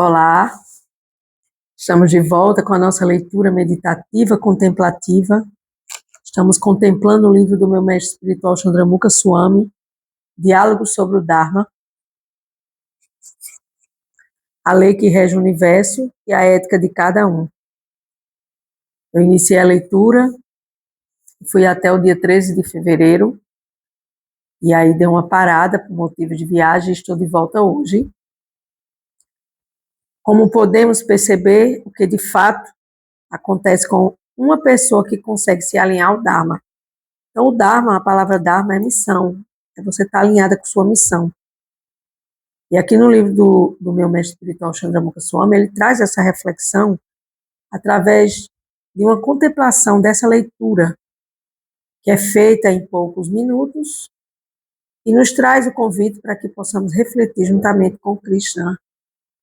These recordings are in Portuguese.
Olá, estamos de volta com a nossa leitura meditativa contemplativa. Estamos contemplando o livro do meu mestre espiritual Chandramukha Swami, Diálogos sobre o Dharma, a lei que rege o universo e a ética de cada um. Eu iniciei a leitura, fui até o dia 13 de fevereiro, e aí dei uma parada por motivo de viagem e estou de volta hoje. Como podemos perceber, o que de fato acontece com uma pessoa que consegue se alinhar ao Dharma. Então, o Dharma, a palavra Dharma é missão, é você estar alinhada com sua missão. E aqui no livro do meu mestre espiritual, Chandramukha Swami, ele traz essa reflexão através de uma contemplação dessa leitura, que é feita em poucos minutos, e nos traz o convite para que possamos refletir juntamente com Krishna,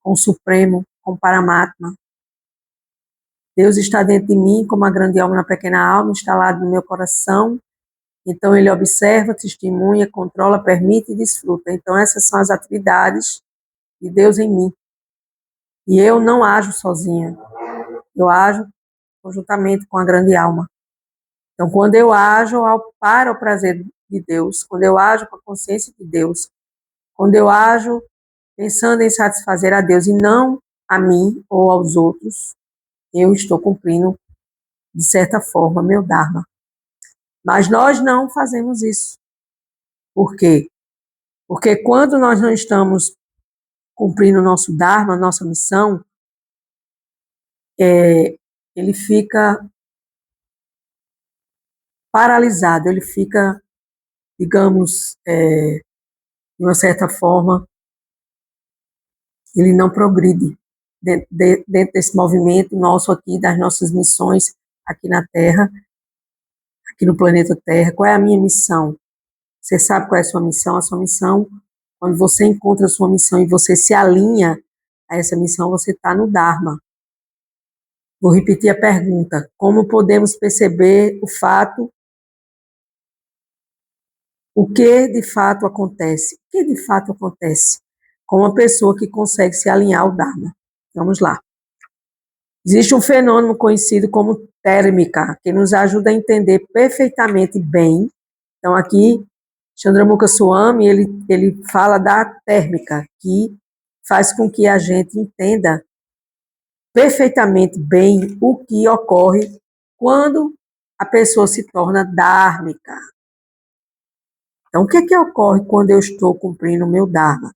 com o Supremo, com o Paramatma. Deus está dentro de mim como a grande alma na pequena alma, instalado no meu coração. Então, ele observa, testemunha, controla, permite e desfruta. Então, essas são as atividades de Deus em mim. E eu não ajo sozinha. Eu ajo conjuntamente com a grande alma. Então, quando eu ajo para o prazer de Deus, quando eu ajo com a consciência de Deus, quando eu ajo pensando em satisfazer a Deus e não a mim ou aos outros, eu estou cumprindo, de certa forma, meu Dharma. Mas nós não fazemos isso. Por quê? Porque quando nós não estamos cumprindo o nosso Dharma, nossa missão, ele fica paralisado, ele fica, digamos, de uma certa forma, ele não progride dentro desse movimento nosso aqui, das nossas missões aqui na Terra, aqui no planeta Terra. Qual é a minha missão? Você sabe qual é a sua missão? A sua missão, quando você encontra a sua missão e você se alinha a essa missão, você está no Dharma. Vou repetir a pergunta. Como podemos perceber o fato, o que de fato acontece? O que de fato acontece com uma pessoa que consegue se alinhar ao Dharma? Vamos lá. Existe um fenômeno conhecido como térmica, que nos ajuda a entender perfeitamente bem. Então, aqui, Chandramukha Swami, ele fala da térmica, que faz com que a gente entenda perfeitamente bem o que ocorre quando a pessoa se torna dhármica. Então, o que é que ocorre quando eu estou cumprindo o meu Dharma?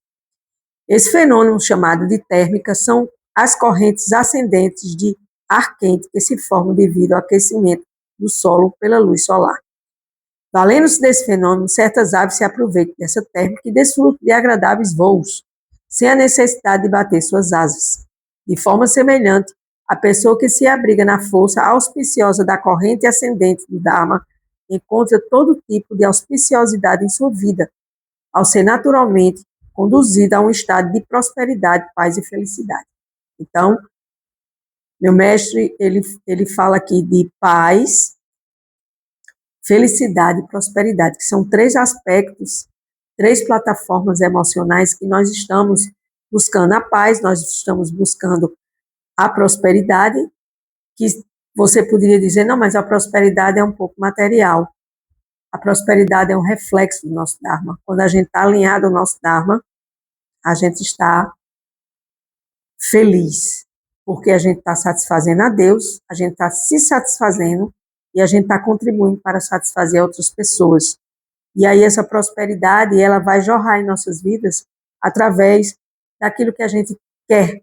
Esse fenômeno chamado de térmica são as correntes ascendentes de ar quente que se formam devido ao aquecimento do solo pela luz solar. Valendo-se desse fenômeno, certas aves se aproveitam dessa térmica e desfrutam de agradáveis voos, sem a necessidade de bater suas asas. De forma semelhante, a pessoa que se abriga na força auspiciosa da corrente ascendente do Dharma encontra todo tipo de auspiciosidade em sua vida, ao ser naturalmente conduzida a um estado de prosperidade, paz e felicidade. Então, meu mestre, ele fala aqui de paz, felicidade e prosperidade, que são três aspectos, três plataformas emocionais que nós estamos buscando a paz, nós estamos buscando a prosperidade, que você poderia dizer, não, mas a prosperidade é um pouco material. A prosperidade é um reflexo do nosso Dharma. Quando a gente está alinhado ao nosso Dharma, a gente está feliz, porque a gente está satisfazendo a Deus, a gente está se satisfazendo e a gente está contribuindo para satisfazer outras pessoas. E aí essa prosperidade, ela vai jorrar em nossas vidas através daquilo que a gente quer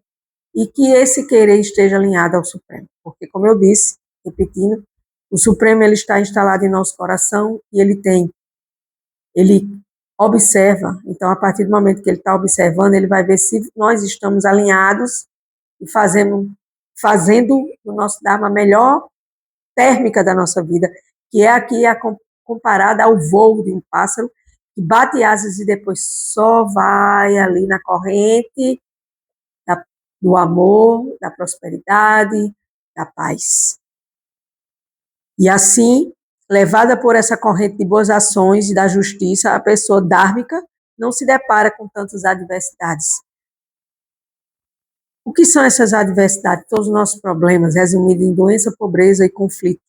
e que esse querer esteja alinhado ao Supremo. Porque, como eu disse, repetindo, o Supremo ele está instalado em nosso coração e ele observa. Então, a partir do momento que ele está observando, ele vai ver se nós estamos alinhados e fazendo do nosso Dharma a melhor térmica da nossa vida, que é aqui comparada ao voo de um pássaro que bate asas e depois só vai ali na corrente do amor, da prosperidade, da paz. E assim, levada por essa corrente de boas ações e da justiça, a pessoa dhármica não se depara com tantas adversidades. O que são essas adversidades? Todos os nossos problemas, resumidos em doença, pobreza e conflito.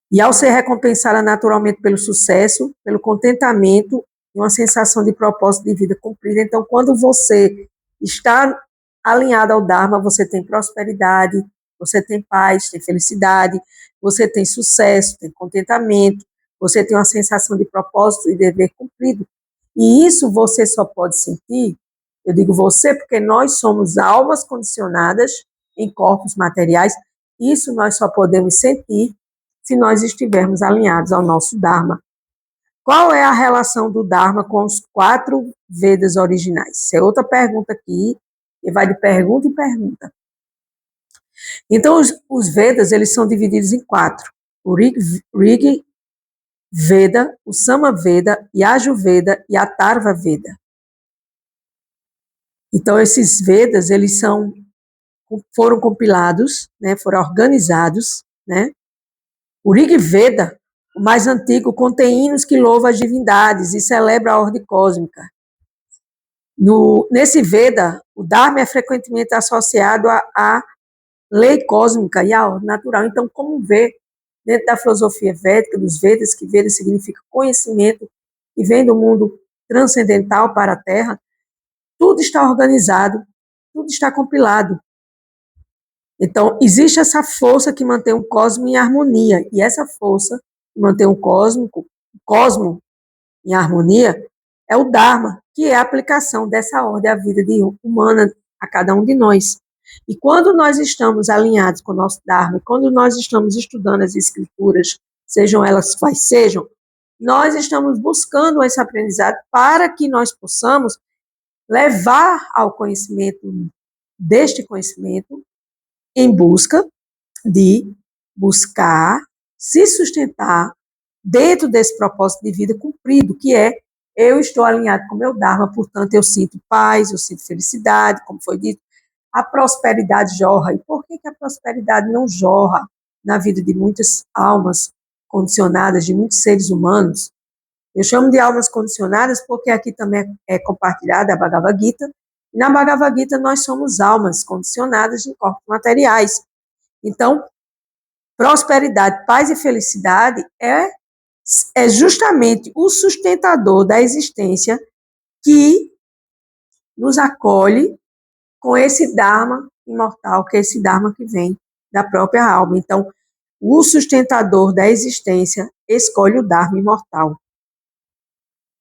E ao ser recompensada naturalmente pelo sucesso, pelo contentamento e uma sensação de propósito de vida cumprida. Então, quando você está alinhado ao Dharma, você tem prosperidade, você tem paz, tem felicidade, você tem sucesso, tem contentamento, você tem uma sensação de propósito e dever cumprido. E isso você só pode sentir, eu digo você, porque nós somos almas condicionadas em corpos materiais, isso nós só podemos sentir se nós estivermos alinhados ao nosso Dharma. Qual é a relação do Dharma com os 4 Vedas originais? Essa é outra pergunta aqui, que vai de pergunta em pergunta. Então, os Vedas, eles são divididos em 4. O Rig Veda, o Sama Veda, Yaju Veda e Atharva Veda. Então, esses Vedas, eles foram compilados, né, foram organizados, né? O Rig Veda, o mais antigo, contém hinos que louvam as divindades e celebra a ordem cósmica. Nesse Veda, o Dharma é frequentemente associado à lei cósmica e à ordem natural. Então, como vê, dentro da filosofia védica, dos Vedas, que Veda significa conhecimento, que vem do mundo transcendental para a Terra, tudo está organizado, tudo está compilado. Então, existe essa força que mantém o cosmo em harmonia, e essa força que mantém o cosmo em harmonia é o Dharma, que é a aplicação dessa ordem à vida humana, a cada um de nós. E quando nós estamos alinhados com o nosso Dharma, quando nós estamos estudando as escrituras, sejam elas quais sejam, nós estamos buscando esse aprendizado para que nós possamos levar ao conhecimento deste conhecimento em busca de buscar se sustentar dentro desse propósito de vida cumprido, que é eu estou alinhado com o meu Dharma, portanto eu sinto paz, eu sinto felicidade, como foi dito, a prosperidade jorra. E por que a prosperidade não jorra na vida de muitas almas condicionadas, de muitos seres humanos? Eu chamo de almas condicionadas porque aqui também é compartilhada a Bhagavad Gita, e na Bhagavad Gita nós somos almas condicionadas em corpos materiais. Então, prosperidade, paz e felicidade é justamente o sustentador da existência que nos acolhe com esse Dharma imortal, que é esse Dharma que vem da própria alma. Então, o sustentador da existência escolhe o Dharma imortal.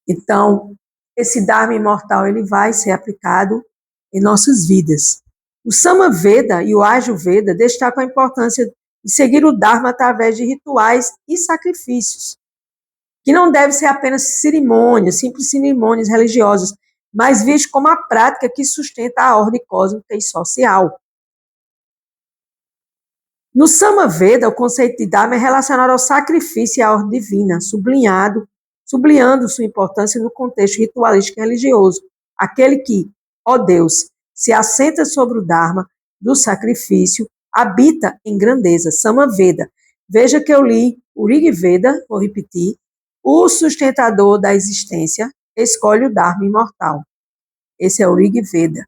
Então, esse Dharma imortal ele vai ser aplicado em nossas vidas. O Sama Veda e o Aju Veda destacam a importância de seguir o Dharma através de rituais e sacrifícios, que não devem ser apenas cerimônias, simples cerimônias religiosas, mas visto como a prática que sustenta a ordem cósmica e social. No Sama Veda, o conceito de Dharma é relacionado ao sacrifício e à ordem divina, sublinhando sua importância no contexto ritualístico e religioso. Aquele que, ó Deus, se assenta sobre o Dharma do sacrifício, habita em grandeza. Sama Veda. Veja que eu li o Rig Veda, vou repetir, o sustentador da existência escolhe o Dharma imortal. Esse é o Rig Veda.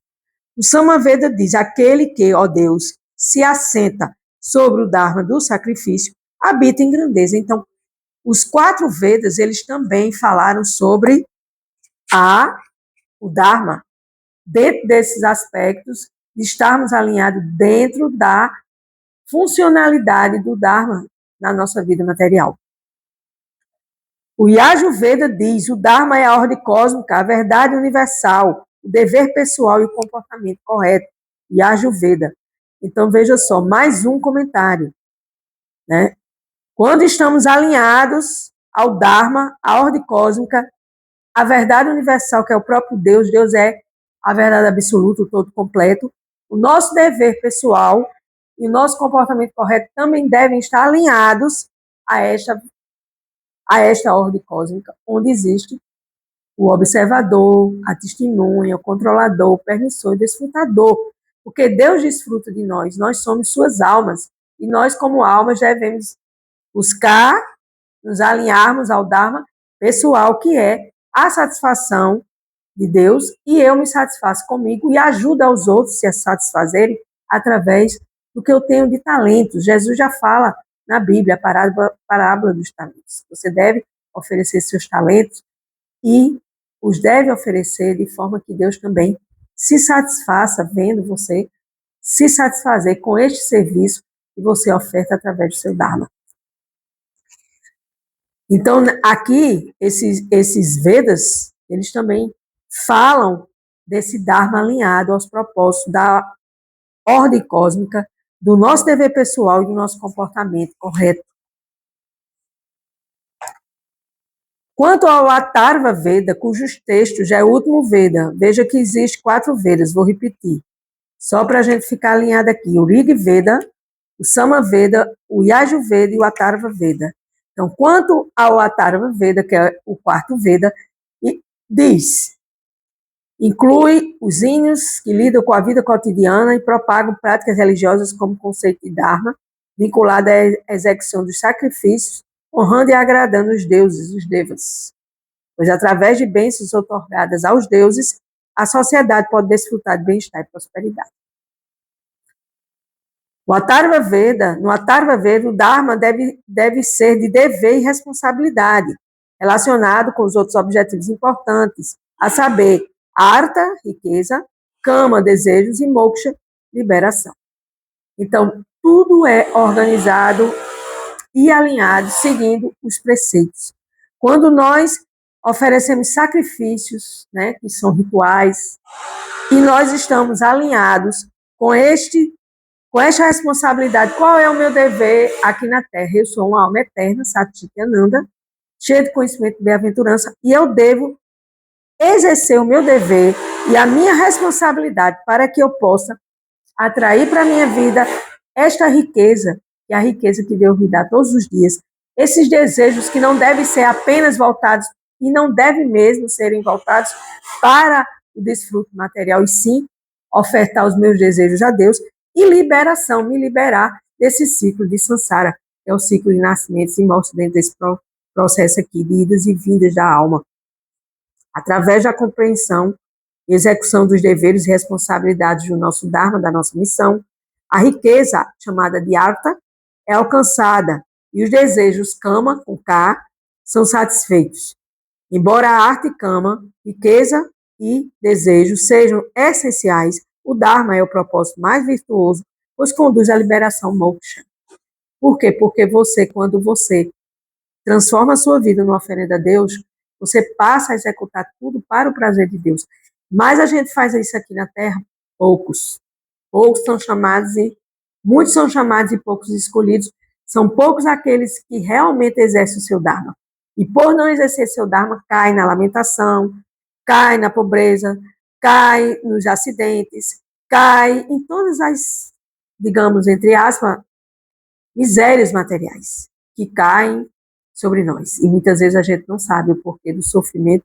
O Sama Veda diz, aquele que, ó Deus, se assenta sobre o Dharma do sacrifício, habita em grandeza. Então, os 4 Vedas, eles também falaram sobre o Dharma, dentro desses aspectos, de estarmos alinhados dentro da funcionalidade do Dharma na nossa vida material. O Yaju Veda diz, o Dharma é a ordem cósmica, a verdade universal, o dever pessoal e o comportamento correto. Yaju Veda. Então, veja só, mais um comentário, né? Quando estamos alinhados ao Dharma, à ordem cósmica, a verdade universal, que é o próprio Deus, Deus é a verdade absoluta, o todo completo, o nosso dever pessoal e o nosso comportamento correto também devem estar alinhados a esta ordem cósmica, onde existe o observador, a testemunha, o controlador, o permissor e o desfrutador. Porque Deus desfruta de nós somos suas almas, e nós, como almas, devemos buscar nos alinharmos ao Dharma pessoal, que é a satisfação de Deus e eu me satisfaço comigo e ajudo aos outros a se satisfazerem através do que eu tenho de talentos. Jesus já fala na Bíblia, a parábola dos talentos. Você deve oferecer seus talentos e os deve oferecer de forma que Deus também se satisfaça vendo você se satisfazer com este serviço que você oferta através do seu Dharma. Então, aqui, esses Vedas, eles também falam desse Dharma alinhado aos propósitos da ordem cósmica, do nosso dever pessoal e do nosso comportamento correto. Quanto ao Atharva Veda, cujos textos já é o último Veda, veja que existe 4 Vedas, vou repetir, só para a gente ficar alinhado aqui, o Rig Veda, o Sama Veda, o Yaju Veda e o Atharva Veda. Então, quanto ao Atharva Veda, que é o 4º Veda, diz, inclui os hinos que lidam com a vida cotidiana e propagam práticas religiosas como conceito de Dharma, vinculado à execução dos sacrifícios, honrando e agradando os deuses, os devas. Pois através de bênçãos otorgadas aos deuses, a sociedade pode desfrutar de bem-estar e prosperidade. No Atharva Veda, o Dharma deve ser de dever e responsabilidade, relacionado com os outros objetivos importantes, a saber, Artha, riqueza, Kama, desejos, e Moksha, liberação. Então, tudo é organizado e alinhado, seguindo os preceitos. Quando nós oferecemos sacrifícios, né, que são rituais, e nós estamos alinhados com esta responsabilidade, qual é o meu dever aqui na Terra? Eu sou uma alma eterna, Satchitananda, cheia de conhecimento e bem-aventurança, e eu devo exercer o meu dever e a minha responsabilidade para que eu possa atrair para a minha vida esta riqueza, que é a riqueza que Deus me dá todos os dias, esses desejos que não devem ser apenas voltados, e não devem mesmo serem voltados para o desfruto material, e sim ofertar os meus desejos a Deus, e liberação, me liberar desse ciclo de samsara, que é o ciclo de nascimentos e mortes dentro desse processo aqui, de idas e vindas da alma. Através da compreensão e execução dos deveres e responsabilidades do nosso Dharma, da nossa missão, a riqueza, chamada de Artha, é alcançada e os desejos Kama, com K, são satisfeitos. Embora a Artha e Kama, riqueza e desejos, sejam essenciais, o Dharma é o propósito mais virtuoso, pois conduz à liberação moksha. Por quê? Porque quando você transforma a sua vida numa oferenda a Deus, você passa a executar tudo para o prazer de Deus. Mas a gente faz isso aqui na Terra? Poucos. Poucos são chamados e muitos são chamados e poucos escolhidos. São poucos aqueles que realmente exercem o seu Dharma. E por não exercer seu Dharma, cai na lamentação, cai na pobreza, cai nos acidentes, cai em todas as, digamos, entre aspas, misérias materiais que caem sobre nós. E muitas vezes a gente não sabe o porquê do sofrimento,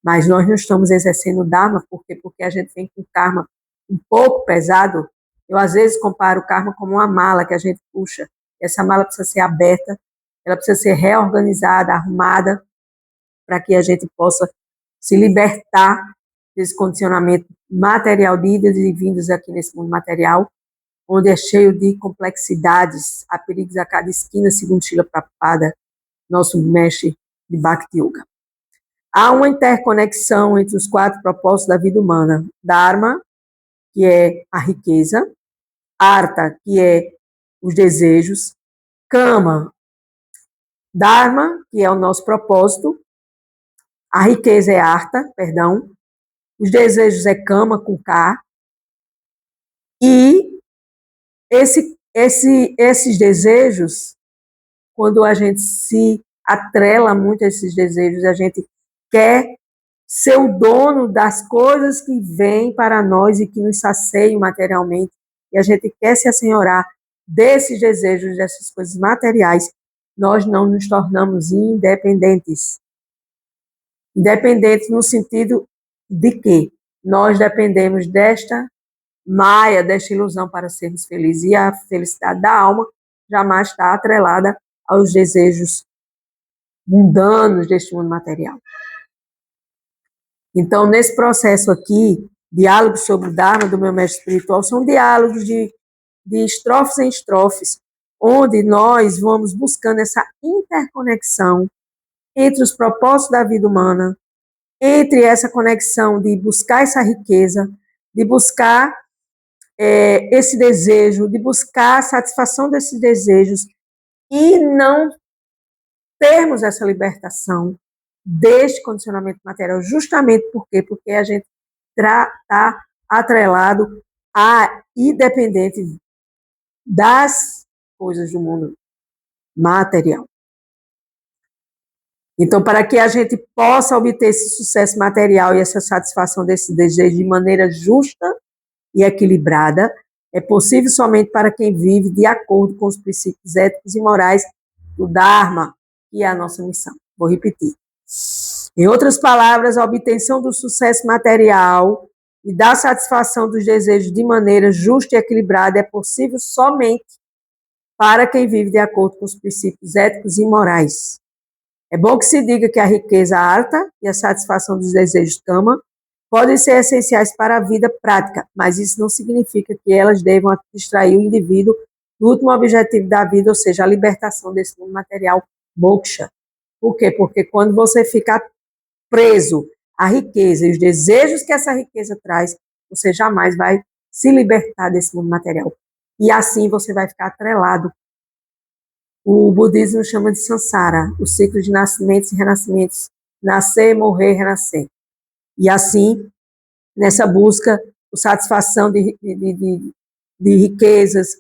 mas nós não estamos exercendo o Dharma porque a gente vem com karma um pouco pesado. Eu, às vezes, comparo o karma como uma mala que a gente puxa. Essa mala precisa ser aberta, ela precisa ser reorganizada, arrumada, para que a gente possa se libertar desse condicionamento material de idas e vindas aqui nesse mundo material, onde é cheio de complexidades, há perigos a cada esquina, segundo Srila Prabhupada, nosso mestre de Bhakti Yoga. Há uma interconexão entre os 4 propósitos da vida humana. Dharma, que é a riqueza, Artha, que é os desejos, Kama, Dharma, que é o nosso propósito, a riqueza é Artha, perdão, os desejos é Kama, com K, e esses desejos, quando a gente se atrela muito a esses desejos, a gente quer ser o dono das coisas que vêm para nós e que nos saciam materialmente, e a gente quer se assenhorar desses desejos, dessas coisas materiais, nós não nos tornamos independentes. Independentes no sentido de que nós dependemos desta maia, desta ilusão para sermos felizes, e a felicidade da alma jamais está atrelada aos desejos mundanos deste mundo material. Então, nesse processo aqui, diálogos sobre o Dharma do meu mestre espiritual, são diálogos de estrofes em estrofes, onde nós vamos buscando essa interconexão entre os propósitos da vida humana, entre essa conexão de buscar essa riqueza, de buscar esse desejo, de buscar a satisfação desses desejos e não termos essa libertação deste condicionamento material, justamente porque a gente está atrelado a independente das coisas do mundo material. Então, para que a gente possa obter esse sucesso material e essa satisfação desse desejo de maneira justa e equilibrada, é possível somente para quem vive de acordo com os princípios éticos e morais do Dharma, que é a nossa missão. Vou repetir. Em outras palavras, a obtenção do sucesso material e da satisfação dos desejos de maneira justa e equilibrada é possível somente para quem vive de acordo com os princípios éticos e morais. É bom que se diga que a riqueza alta e a satisfação dos desejos kama podem ser essenciais para a vida prática, mas isso não significa que elas devam distrair o indivíduo do último objetivo da vida, ou seja, a libertação desse mundo material, moksha. Por quê? Porque quando você fica preso à riqueza e os desejos que essa riqueza traz, você jamais vai se libertar desse mundo material. E assim você vai ficar atrelado. O budismo chama de samsara, o ciclo de nascimentos e renascimentos, nascer, morrer, renascer. E assim, nessa busca por satisfação de riquezas,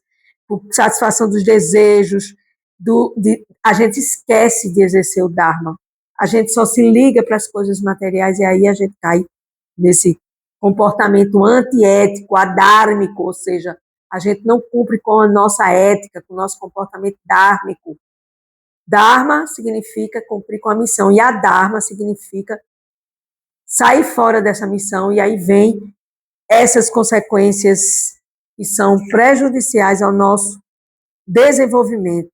por satisfação dos desejos, a gente esquece de exercer o Dharma. A gente só se liga para as coisas materiais e aí a gente cai nesse comportamento antiético, adármico, ou seja, a gente não cumpre com a nossa ética, com o nosso comportamento dármico. Dharma significa cumprir com a missão, e a Dharma significa sair fora dessa missão, e aí vem essas consequências que são prejudiciais ao nosso desenvolvimento.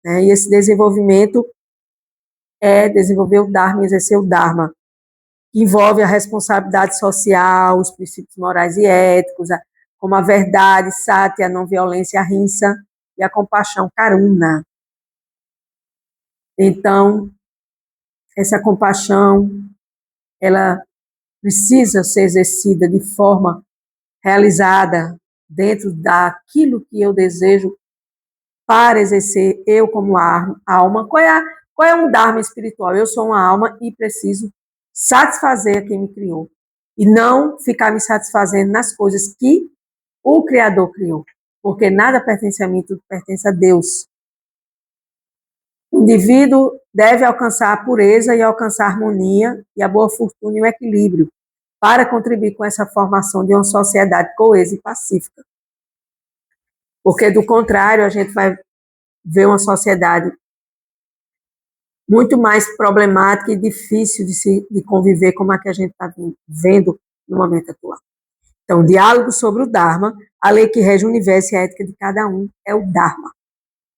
Né? E esse desenvolvimento é desenvolver o Dharma, exercer o Dharma, que envolve a responsabilidade social, os princípios morais e éticos, como a verdade, sati, a não violência, a ahimsa e a compaixão, karuna. Então, essa compaixão, ela precisa ser exercida de forma realizada dentro daquilo que eu desejo para exercer eu como alma. Qual é um Dharma espiritual? Eu sou uma alma e preciso satisfazer a quem me criou. E não ficar me satisfazendo nas coisas que o Criador criou. Porque nada pertence a mim, tudo pertence a Deus. O indivíduo deve alcançar a pureza e alcançar a harmonia e a boa fortuna e o equilíbrio para contribuir com essa formação de uma sociedade coesa e pacífica. Porque, do contrário, a gente vai ver uma sociedade muito mais problemática e difícil de conviver como a que a gente está vendo no momento atual. Então, diálogo sobre o Dharma, a lei que rege o universo e a ética de cada um é o Dharma.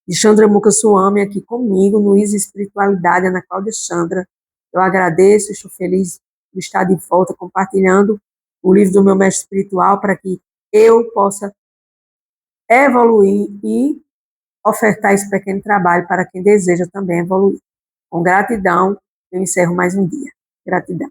De Chandramukha Swami aqui comigo, no Isa Espiritualidade, Ana Cláudia Chandra. Eu agradeço, estou feliz de estar de volta compartilhando o livro do meu mestre espiritual para que eu possa evoluir e ofertar esse pequeno trabalho para quem deseja também evoluir. Com gratidão, eu encerro mais um dia. Gratidão.